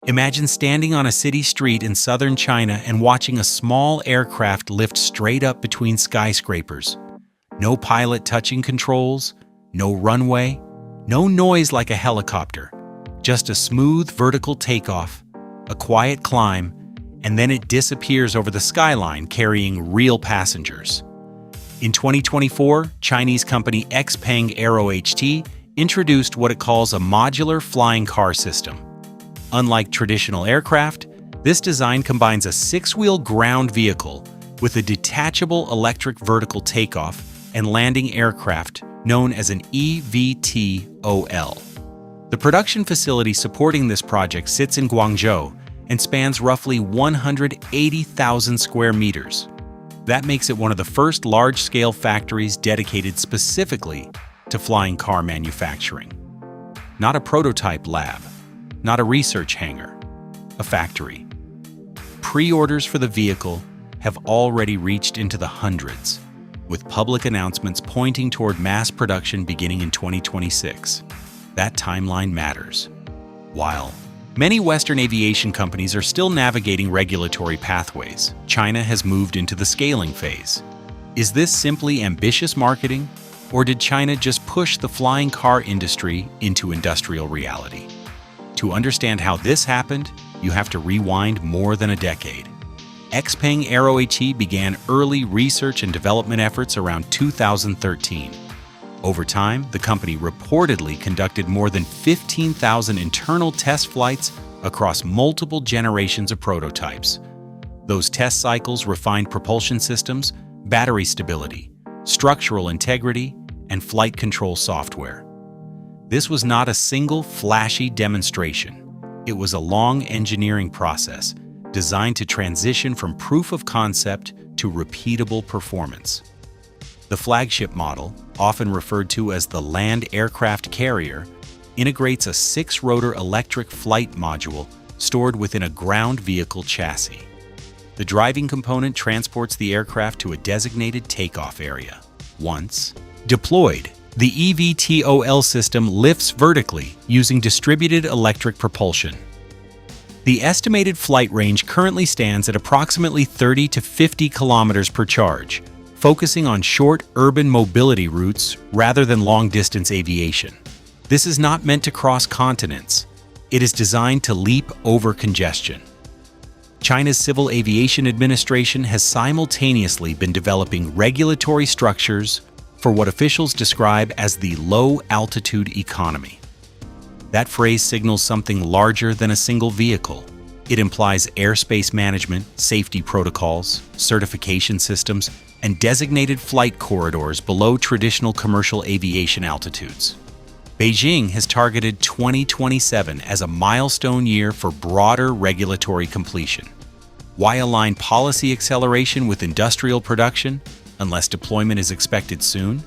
Imagine standing on a city street in southern China and watching a small aircraft lift straight up between skyscrapers. No pilot touching controls, no runway, no noise like a helicopter, just a smooth vertical takeoff, a quiet climb, and then it disappears over the skyline carrying real passengers. In 2024, Chinese company XPeng Aero HT introduced what it calls a modular flying car system. Unlike traditional aircraft, this design combines a six-wheel ground vehicle with a detachable electric vertical takeoff and landing aircraft known as an eVTOL. The production facility supporting this project sits in Guangzhou and spans roughly 180,000 square meters. That makes it one of the first large-scale factories dedicated specifically to flying car manufacturing. Not a prototype lab, not a research hangar, a factory. Pre-orders for the vehicle have already reached into the hundreds, with public announcements pointing toward mass production beginning in 2026. That timeline matters. While many Western aviation companies are still navigating regulatory pathways, China has moved into the scaling phase. Is this simply ambitious marketing, or did China just push the flying car industry into industrial reality? To understand how this happened, you have to rewind more than a decade. XPeng Aero HT began early research and development efforts around 2013. Over time, the company reportedly conducted more than 15,000 internal test flights across multiple generations of prototypes. Those test cycles refined propulsion systems, battery stability, structural integrity, and flight control software. This was not a single flashy demonstration. It was a long engineering process designed to transition from proof of concept to repeatable performance. The flagship model, often referred to as the land aircraft carrier, integrates a six-rotor electric flight module stored within a ground vehicle chassis. The driving component transports the aircraft to a designated takeoff area. Once deployed, the eVTOL system lifts vertically using distributed electric propulsion. The estimated flight range currently stands at approximately 30 to 50 kilometers per charge, focusing on short urban mobility routes rather than long-distance aviation. This is not meant to cross continents. It is designed to leap over congestion. China's Civil Aviation Administration has simultaneously been developing regulatory structures for what officials describe as the low-altitude economy. That phrase signals something larger than a single vehicle. It implies airspace management, safety protocols, certification systems, and designated flight corridors below traditional commercial aviation altitudes. Beijing has targeted 2027 as a milestone year for broader regulatory completion. Why align policy acceleration with industrial production, unless deployment is expected soon?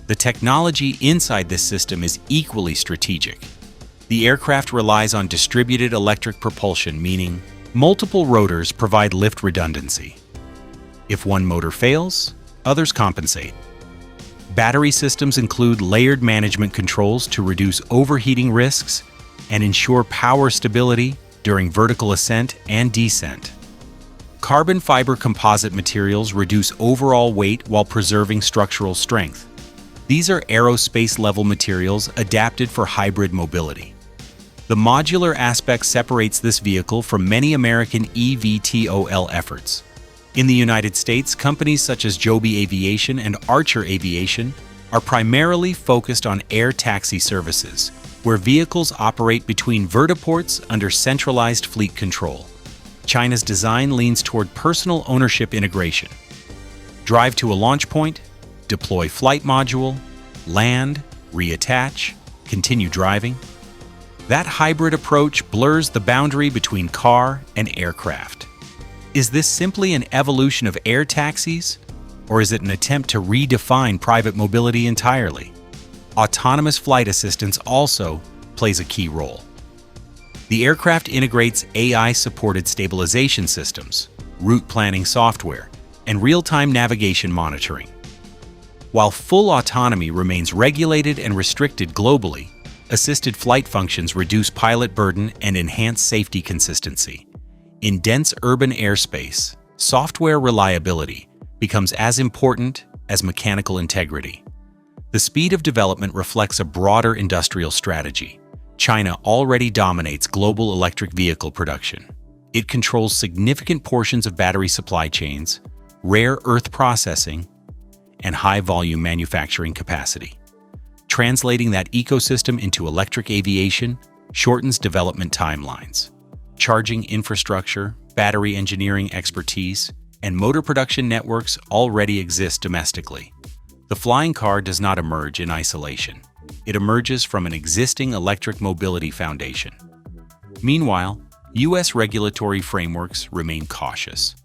The technology inside this system is equally strategic. The aircraft relies on distributed electric propulsion, meaning multiple rotors provide lift redundancy. If one motor fails, others compensate. Battery systems include layered management controls to reduce overheating risks and ensure power stability during vertical ascent and descent. Carbon fiber composite materials reduce overall weight while preserving structural strength. These are aerospace-level materials adapted for hybrid mobility. The modular aspect separates this vehicle from many American eVTOL efforts. In the United States, companies such as Joby Aviation and Archer Aviation are primarily focused on air taxi services, where vehicles operate between vertiports under centralized fleet control. China's design leans toward personal ownership integration. Drive to a launch point, deploy flight module, land, reattach, continue driving. That hybrid approach blurs the boundary between car and aircraft. Is this simply an evolution of air taxis, or is it an attempt to redefine private mobility entirely? Autonomous flight assistance also plays a key role. The aircraft integrates AI-supported stabilization systems, route planning software, and real-time navigation monitoring. While full autonomy remains regulated and restricted globally, Assisted flight functions reduce pilot burden and enhance safety consistency. In dense urban airspace, software reliability becomes as important as mechanical integrity. The speed of development reflects a broader industrial strategy. China already dominates global electric vehicle production. It controls significant portions of battery supply chains, rare earth processing, and high-volume manufacturing capacity. Translating that ecosystem into electric aviation shortens development timelines. Charging infrastructure, battery engineering expertise, and motor production networks already exist domestically. The flying car does not emerge in isolation. It emerges from an existing electric mobility foundation. Meanwhile, U.S. regulatory frameworks remain cautious.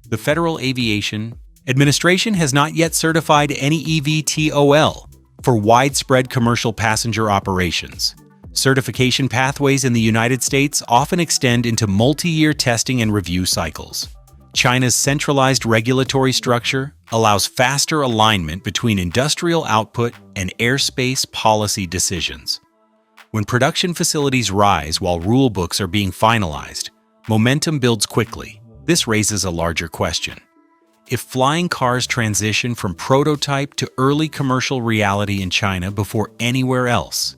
The Federal Aviation Administration has not yet certified any eVTOL for widespread commercial passenger operations. Certification pathways in the United States often extend into multi-year testing and review cycles. China's centralized regulatory structure allows faster alignment between industrial output and airspace policy decisions. When production facilities rise while rule books are being finalized, momentum builds quickly. This raises a larger question. If flying cars transition from prototype to early commercial reality in China before anywhere else,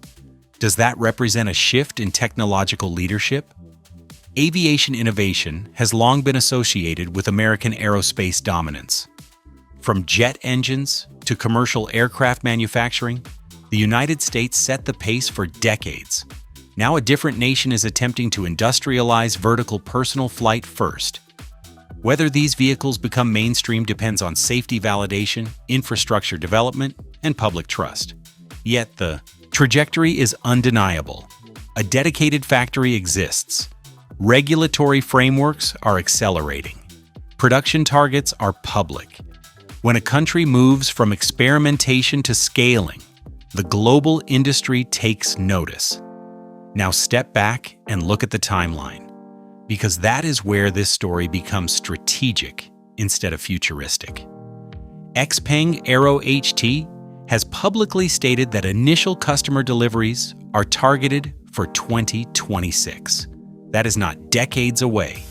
does that represent a shift in technological leadership? Aviation innovation has long been associated with American aerospace dominance. From jet engines to commercial aircraft manufacturing, the United States set the pace for decades. Now a different nation is attempting to industrialize vertical personal flight first. Whether these vehicles become mainstream depends on safety validation, infrastructure development, and public trust. Yet the trajectory is undeniable. A dedicated factory exists. Regulatory frameworks are accelerating. Production targets are public. When a country moves from experimentation to scaling, the global industry takes notice. Now step back and look at the timeline, because that is where this story becomes strategic instead of futuristic. Xpeng Aero HT has publicly stated that initial customer deliveries are targeted for 2026. That is not decades away.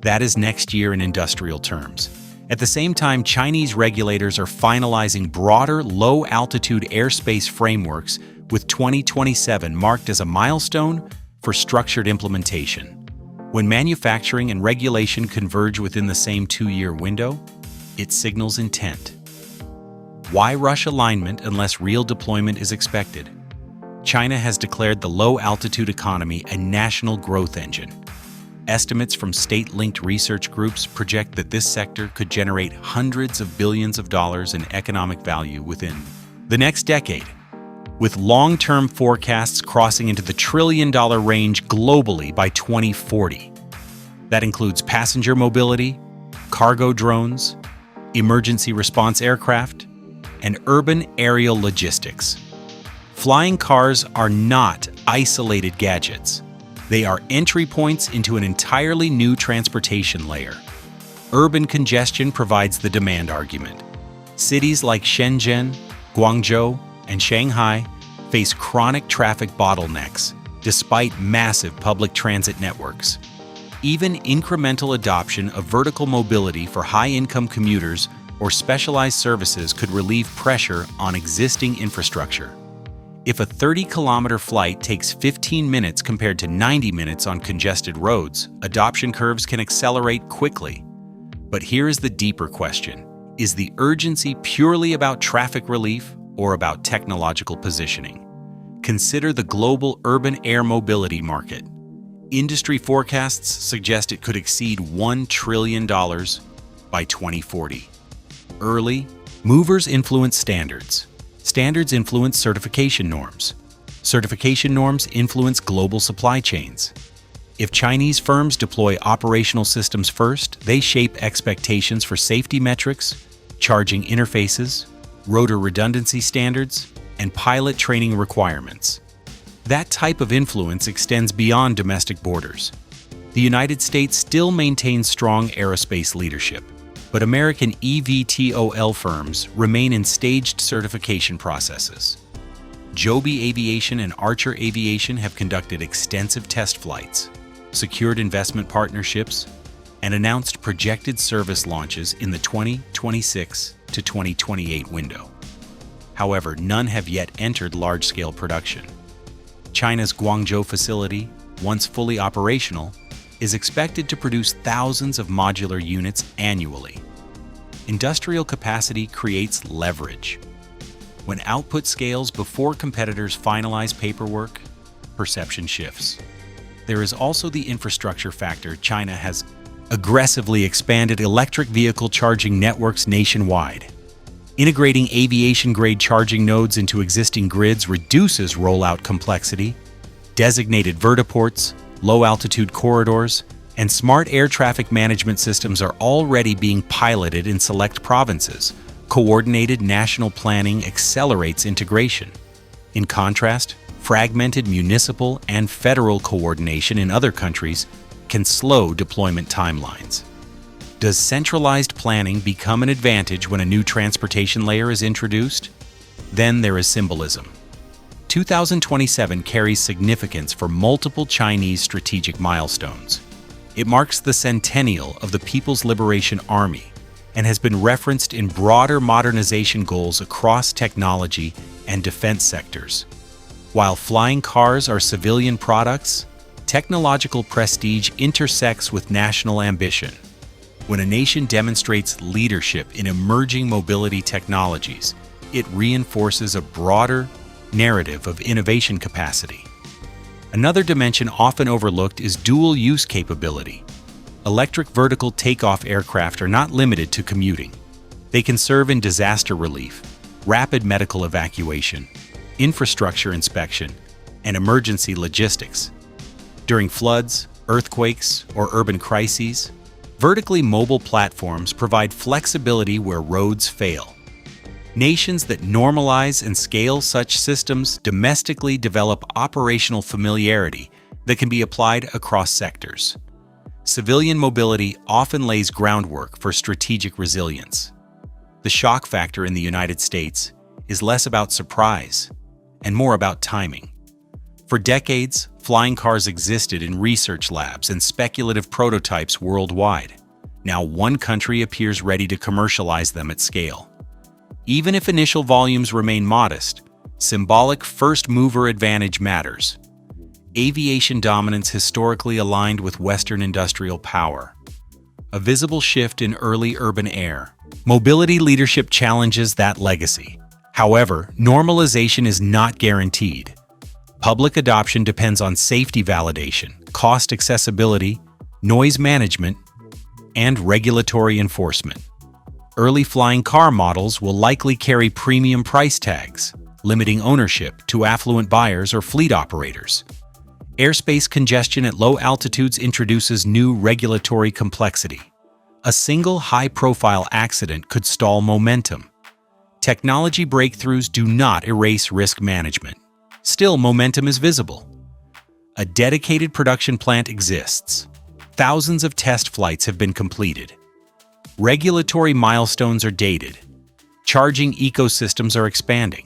That is next year in industrial terms. At the same time, Chinese regulators are finalizing broader low-altitude airspace frameworks, with 2027 marked as a milestone for structured implementation. When manufacturing and regulation converge within the same 2-year window, it signals intent. Why rush alignment unless real deployment is expected? China has declared the low-altitude economy a national growth engine. Estimates from state-linked research groups project that this sector could generate hundreds of billions of dollars in economic value within the next decade, with long-term forecasts crossing into the trillion-dollar range globally by 2040. That includes passenger mobility, cargo drones, emergency response aircraft, and urban aerial logistics. Flying cars are not isolated gadgets. They are entry points into an entirely new transportation layer. Urban congestion provides the demand argument. Cities like Shenzhen, Guangzhou, and Shanghai face chronic traffic bottlenecks despite massive public transit networks. Even incremental adoption of vertical mobility for high-income commuters or specialized services could relieve pressure on existing infrastructure. If a 30-kilometer flight takes 15 minutes compared to 90 minutes on congested roads, adoption curves can accelerate quickly. But here is the deeper question. Is the urgency purely about traffic relief or about technological positioning? Consider the global urban air mobility market. Industry forecasts suggest it could exceed $1 trillion by 2040. Early movers influence standards. Standards influence certification norms. Certification norms influence global supply chains. If Chinese firms deploy operational systems first, they shape expectations for safety metrics, charging interfaces, rotor redundancy standards, and pilot training requirements. That type of influence extends beyond domestic borders. The United States still maintains strong aerospace leadership, but American eVTOL firms remain in staged certification processes. Joby Aviation and Archer Aviation have conducted extensive test flights, secured investment partnerships, and announced projected service launches in the 2026 to 2028 window. However, none have yet entered large-scale production. China's Guangzhou facility, once fully operational, is expected to produce thousands of modular units annually. Industrial capacity creates leverage. When output scales before competitors finalize paperwork, perception shifts. There is also the infrastructure factor. China has aggressively expanded electric vehicle charging networks nationwide. Integrating aviation-grade charging nodes into existing grids reduces rollout complexity. Designated vertiports, low-altitude corridors, and smart air traffic management systems are already being piloted in select provinces. Coordinated national planning accelerates integration. In contrast, fragmented municipal and federal coordination in other countries can slow deployment timelines. Does centralized planning become an advantage when a new transportation layer is introduced? Then there is symbolism. 2027 carries significance for multiple Chinese strategic milestones. It marks the centennial of the People's Liberation Army and has been referenced in broader modernization goals across technology and defense sectors. While flying cars are civilian products, technological prestige intersects with national ambition. When a nation demonstrates leadership in emerging mobility technologies, it reinforces a broader narrative of innovation capacity. Another dimension often overlooked is dual-use capability. Electric vertical takeoff aircraft are not limited to commuting. They can serve in disaster relief, rapid medical evacuation, infrastructure inspection, and emergency logistics. During floods, earthquakes, or urban crises, vertically mobile platforms provide flexibility where roads fail. Nations that normalize and scale such systems domestically develop operational familiarity that can be applied across sectors. Civilian mobility often lays groundwork for strategic resilience. The shock factor in the United States is less about surprise and more about timing. For decades, flying cars existed in research labs and speculative prototypes worldwide. Now one country appears ready to commercialize them at scale. Even if initial volumes remain modest, symbolic first-mover advantage matters. Aviation dominance historically aligned with Western industrial power. A visible shift in early urban air. Mobility leadership challenges that legacy. However, normalization is not guaranteed. Public adoption depends on safety validation, cost accessibility, noise management, and regulatory enforcement. Early flying car models will likely carry premium price tags, limiting ownership to affluent buyers or fleet operators. Airspace congestion at low altitudes introduces new regulatory complexity. A single high-profile accident could stall momentum. Technology breakthroughs do not erase risk management. Still, momentum is visible. A dedicated production plant exists. Thousands of test flights have been completed. Regulatory milestones are dated. Charging ecosystems are expanding.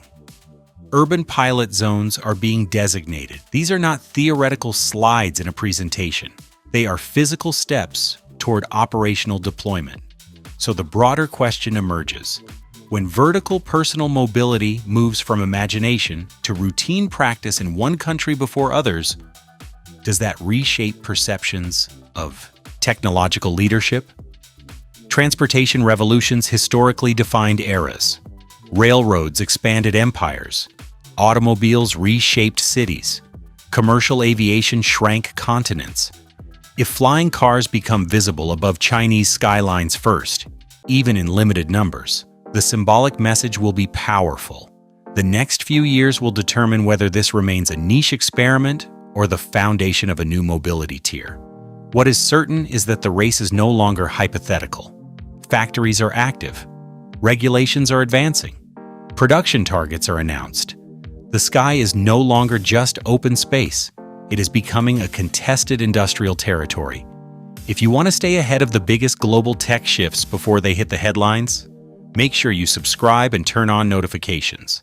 Urban pilot zones are being designated. These are not theoretical slides in a presentation. They are physical steps toward operational deployment. So the broader question emerges. When vertical personal mobility moves from imagination to routine practice in one country before others, does that reshape perceptions of technological leadership? Transportation revolutions historically defined eras. Railroads expanded empires. Automobiles reshaped cities. Commercial aviation shrank continents. If flying cars become visible above Chinese skylines first, even in limited numbers, the symbolic message will be powerful. The next few years will determine whether this remains a niche experiment or the foundation of a new mobility tier. What is certain is that the race is no longer hypothetical. Factories are active. Regulations are advancing. Production targets are announced. The sky is no longer just open space. It is becoming a contested industrial territory. If you want to stay ahead of the biggest global tech shifts before they hit the headlines, make sure you subscribe and turn on notifications.